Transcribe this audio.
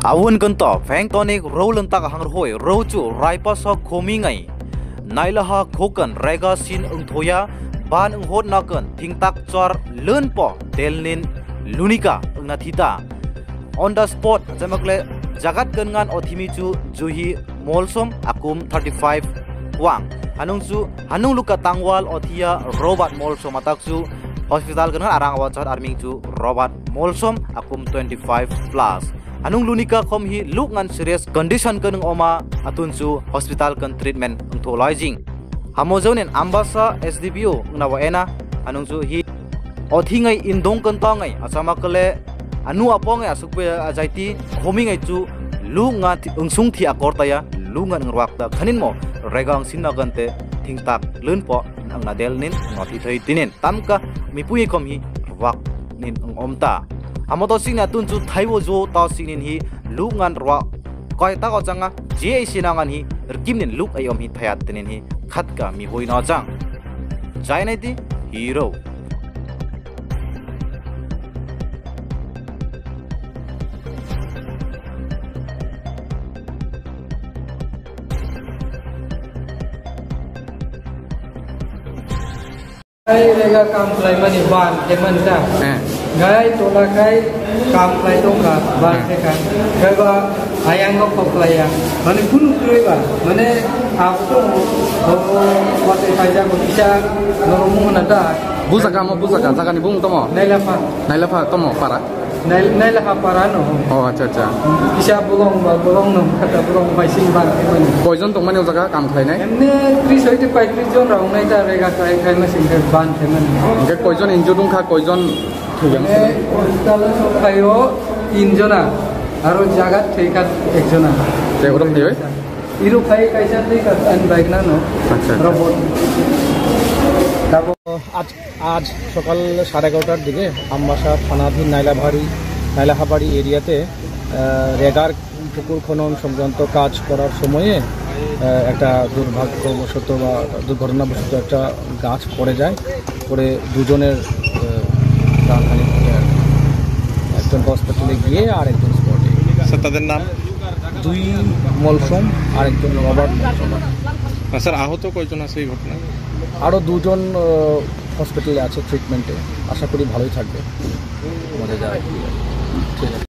Awun kento feng tonik rolen tak hang hoi roju raipa so komingai nailaha khokan rega sin ungthoya ban unghot nakan thingtak chor leunpo delnin lunika ungnathita on the spot jamakle jagat kangan othimi chu juhi molsom akum 35 wang anung luka tangwal othia robert molsom atakchu hospital kan arang awachar arming chu robert molsom akum 25 plus anung lunika khom hi luk ngan serious condition kan oma atun chu hospital kan treatment ungtholajing hamojonen ambasa sdbo ngnawa ena anung chu hi othingai indong kan tangai asama kale anu apong asukpe ajaiti homingai chu lunga ungsung thi akortaya lunga ngwak ta khanin mo regang sinna gante thingtak leunpo angna delnin ngoti thei tinin tamka mipui khom hi wak nin omta amoto singna tun chu thaiwo jo ta singnin hi lungan rwa koi ta ko changa je sinangan hi rkimnin luk ayom hi thayat tinin hi khatka mi hoina chang jainaiti hero Gai lega kam play mani ban teman ta. Gai tola gai kam play tongka ban tekan. Gai ba ayang ko play ya. Mane kun play ba. Mane aku wate kaja ko bisa normu nada. Busaka jaga ni bung tomo. Nailafa tomo para. Nailafa para no. Oh acha. Bisa bolong no kata bolong bai sing ban teman. Poison tong mane jaga kam khlai nai. Emne 375 jon rong nai ta rega kai ma sing ban teman. Ke poison injo dong kha poison thuyang. Hospital so khayo injona aro jagat theikat ekjona. Te orom dioi. Iru khai kaisa theikat an bike na no. আচ্ছা robot আজ সকাল 11:30টার দিকে আমবাসা থানাধীন নাইলাহাবাড়ি এরিয়াতে রেগার পুকুর খনন সংক্রান্ত কাজ করার সময়ে একটা দুর্ভাগ্যবশত বা দুর্ঘটনাবশত একটা গাছ পড়ে যায়, পড়ে দুজনের প্রাণহানি ঘটে। একজন হসপিটালে গিয়ে আর একজন স্পটে। স্যার তাদের নাম? দুই মলসম আর একজন রবার্ট মলসম। স্যার আহত কয়জন আছে এই ঘটনায়? আরও দুজন হসপিটালে আছে ট্রিটমেন্টে, আশা করি ভালোই থাকবে আমাদের যারা। ঠিক আছে।